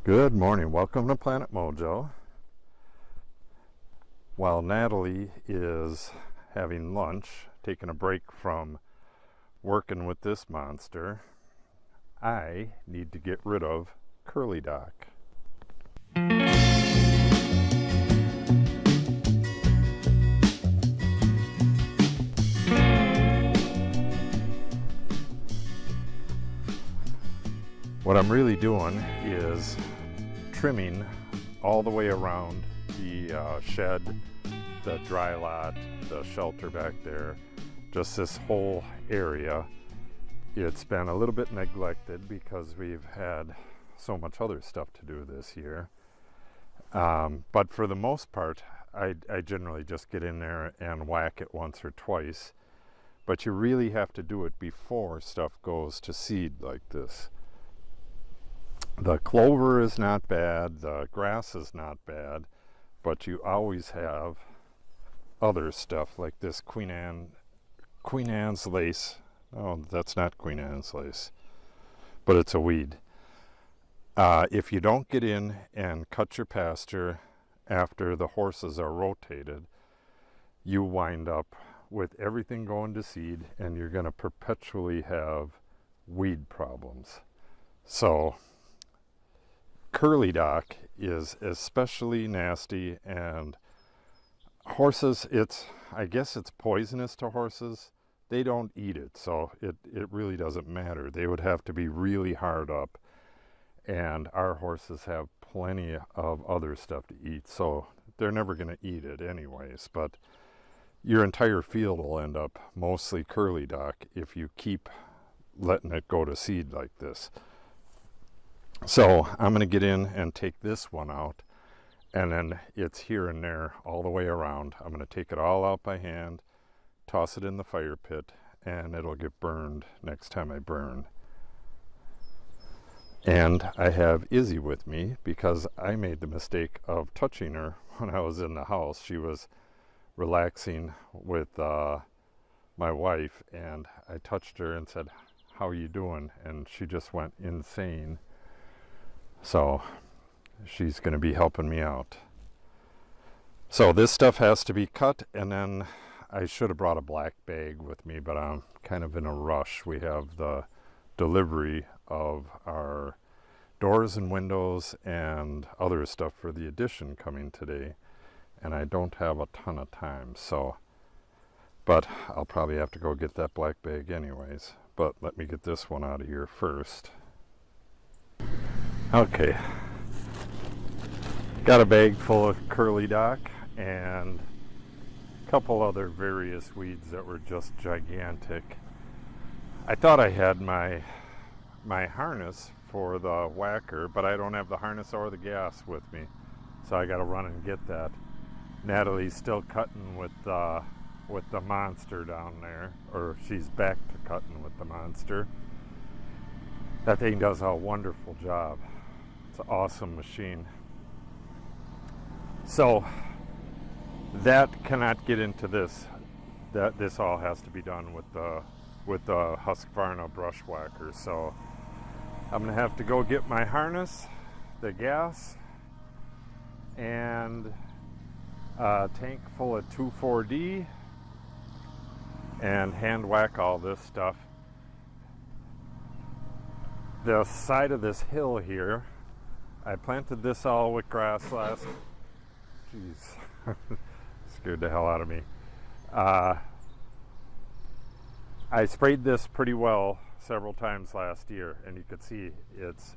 Good morning. Welcome to Planet Mojo. While Natalie is having lunch, taking a break from working with this monster, I need to get rid of Curly Doc. What I'm really doing is trimming all the way around the shed, the dry lot, the shelter back there, just this whole area. It's been a little bit neglected because we've had so much other stuff to do this year. But for the most part, I generally just get in there and whack it once or twice. But you really have to do it before stuff goes to seed like this. The clover is not bad, the grass is not bad, but you always have other stuff like this Queen Anne's lace. Oh, that's not Queen Anne's lace, but it's a weed. If you don't get in and cut your pasture after the horses are rotated, you wind up with everything going to seed, and you're going to perpetually have weed problems. So Curly Doc is especially nasty, and horses, I guess it's poisonous to horses. They don't eat it, so it really doesn't matter. They would have to be really hard up, and our horses have plenty of other stuff to eat, so they're never going to eat it anyways. But your entire field will end up mostly Curly Doc if you keep letting it go to seed like this. So I'm going to get in and take this one out, and then it's here and there all the way around. I'm going to take it all out by hand, toss it in the fire pit, and it'll get burned next time I burn. And I have Izzy with me because I made the mistake of touching her when I was in the house. She was relaxing with my wife, and I touched her and said, "How are you doing?" And she just went insane. So she's going to be helping me out. So this stuff has to be cut, and then I should have brought a black bag with me, but I'm kind of in a rush. We have the delivery of our doors and windows and other stuff for the addition coming today, and I don't have a ton of time. So, but I'll probably have to go get that black bag anyways. But let me get this one out of here first. Okay, got a bag full of Curly Doc and a couple other various weeds that were just gigantic. I thought I had my harness for the whacker, but I don't have the harness or the gas with me, so I got to run and get that. Natalie's still cutting with the monster down there, or she's back to cutting with the monster. That thing does a wonderful job. It's an awesome machine. So that cannot get into this. This all has to be done with the Husqvarna brush whacker. So I'm gonna have to go get my harness, the gas, and a tank full of 2,4-D and hand whack all this stuff. The side of this hill here, I planted this all with grass last, jeez, scared the hell out of me. I sprayed this pretty well several times last year, and you could see it's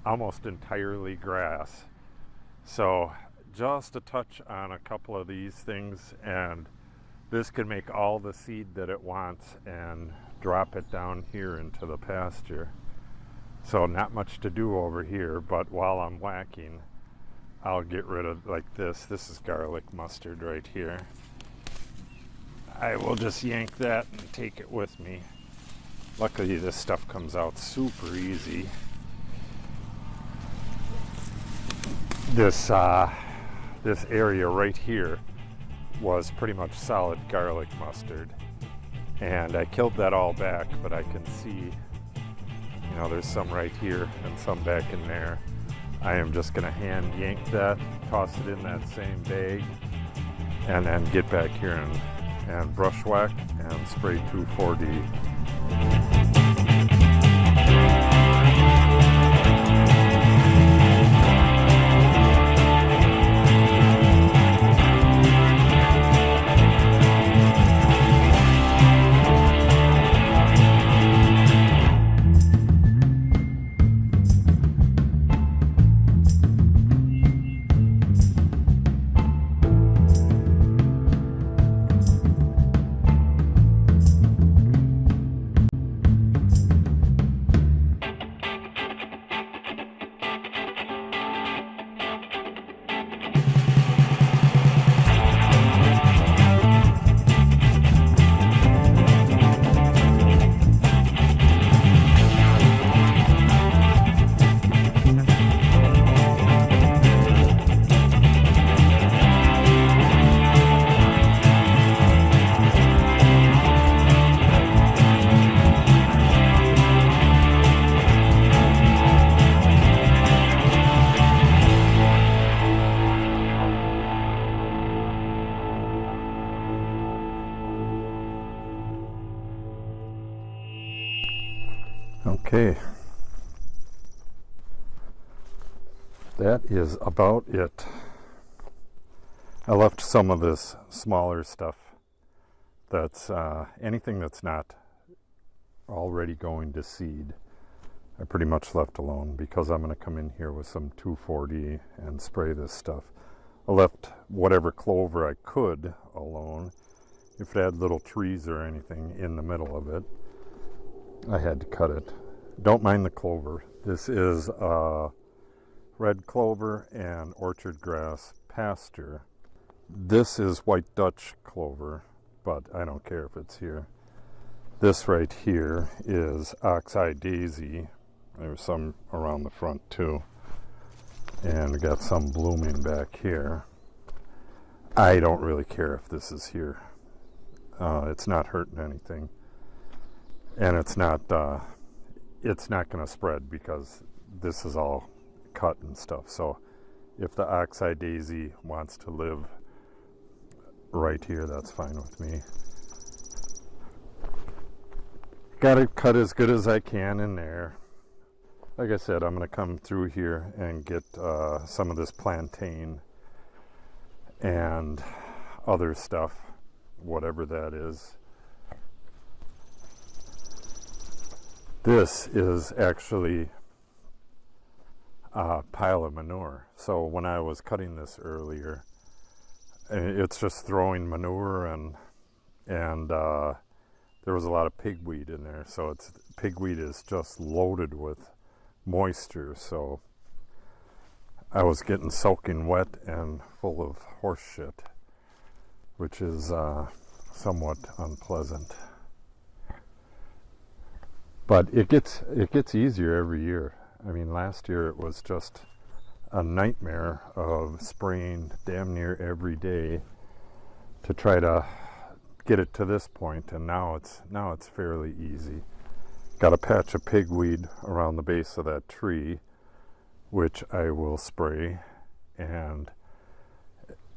almost entirely grass. So just a touch on a couple of these things, and this could make all the seed that it wants and drop it down here into the pasture. So not much to do over here, but while I'm whacking, I'll get rid of like this. This is garlic mustard right here. I will just yank that and take it with me. Luckily this stuff comes out super easy. This area right here was pretty much solid garlic mustard, and I killed that all back, but I can see, you know, there's some right here and some back in there. I am just going to hand yank that, toss it in that same bag, and then get back here and brush whack and spray 2,4-D. Okay, that is about it. I left some of this smaller stuff that's anything that's not already going to seed. I pretty much left alone because I'm going to come in here with some 2,4-D and spray this stuff. I left whatever clover I could alone. If it had little trees or anything in the middle of it, I had to cut it. Don't mind the clover. This is red clover and orchard grass pasture. This is white Dutch clover, but I don't care if it's here. This right here is oxeye daisy. There's some around the front too. And we got some blooming back here. I don't really care if this is here. It's not hurting anything. And it's not going to spread because this is all cut and stuff. So if the oxeye daisy wants to live right here, that's fine with me. Got to cut as good as I can in there. Like I said, I'm going to come through here and get some of this plantain and other stuff, whatever that is. This is actually a pile of manure. So when I was cutting this earlier, it's just throwing manure and there was a lot of pigweed in there. So pigweed is just loaded with moisture. So I was getting soaking wet and full of horse shit, which is somewhat unpleasant. But it gets easier every year. I mean, last year it was just a nightmare of spraying damn near every day to try to get it to this point, and now it's fairly easy. Got a patch of pigweed around the base of that tree, which I will spray, and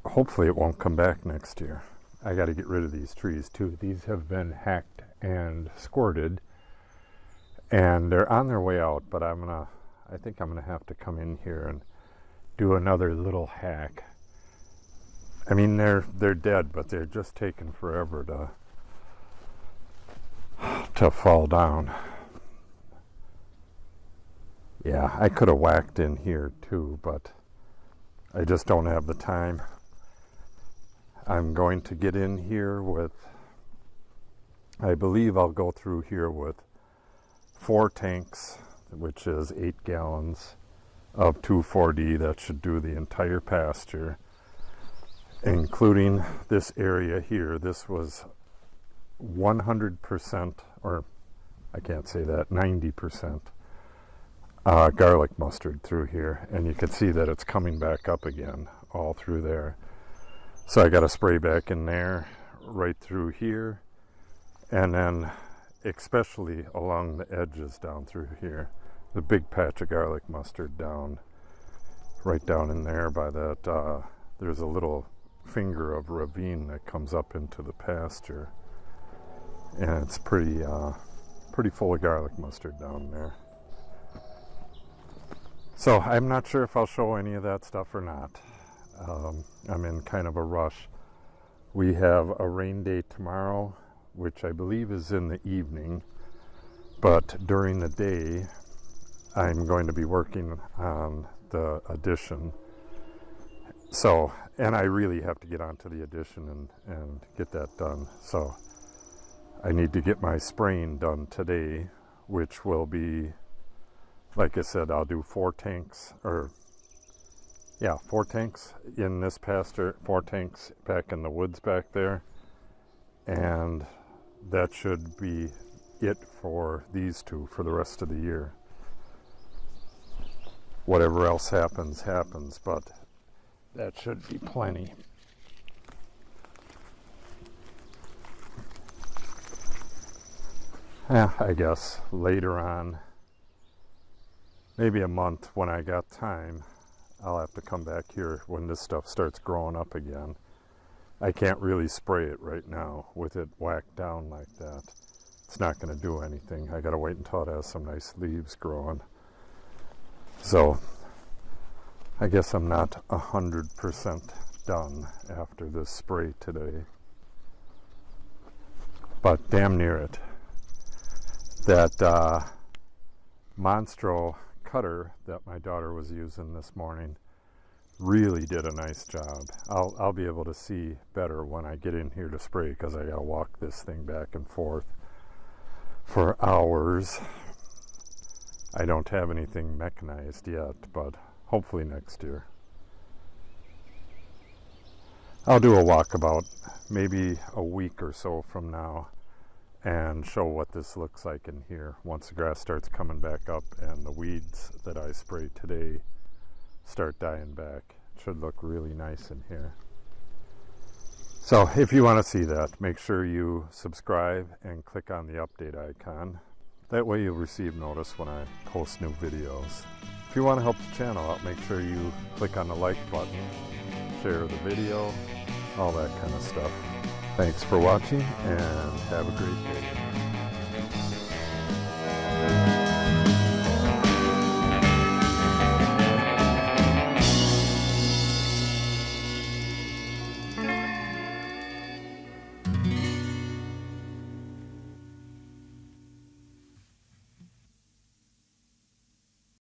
hopefully it won't come back next year. I got to get rid of these trees too. These have been hacked and squirted, and they're on their way out, but I think I'm gonna have to come in here and do another little hack. I mean, they're dead, but they're just taking forever to fall down. Yeah, I could have whacked in here too, but I just don't have the time. I'm going to get in here with, I believe I'll go through here with 4 tanks, which is 8 gallons of 2,4-D. That should do the entire pasture, including this area here. This was 100%, or I can't say that, 90% garlic mustard through here, and you can see that it's coming back up again all through there. So I got to spray back in there, right through here, and then especially along the edges down through here. The big patch of garlic mustard down right down in there by that, there's a little finger of ravine that comes up into the pasture, and it's pretty full of garlic mustard down there. So I'm not sure if I'll show any of that stuff or not. I'm in kind of a rush. We have a rain day tomorrow, which I believe is in the evening, but during the day I'm going to be working on the addition. So, and I really have to get onto the addition and get that done. So I need to get my spraying done today, which will be, like I said, I'll do 4 tanks in this pasture, 4 tanks back in the woods back there, and that should be it for these 2 for the rest of the year. Whatever else happens, but that should be plenty. Yeah, I guess later on, maybe a month when I got time, I'll have to come back here when this stuff starts growing up again. I can't really spray it right now with it whacked down like that. It's not going to do anything. I got to wait until it has some nice leaves growing. So I guess I'm not 100% done after this spray today, but damn near it. That Monstro cutter that my daughter was using this morning really did a nice job. I'll be able to see better when I get in here to spray, because I gotta walk this thing back and forth for hours. I don't have anything mechanized yet, but hopefully next year. I'll do a walkabout maybe a week or so from now and show what this looks like in here once the grass starts coming back up and the weeds that I sprayed today start dying back. It should look really nice in here. So if you want to see that, make sure you subscribe and click on the update icon. That way you'll receive notice when I post new videos. If you want to help the channel out, make sure you click on the like button, share the video, all that kind of stuff. Thanks for watching, and have a great day.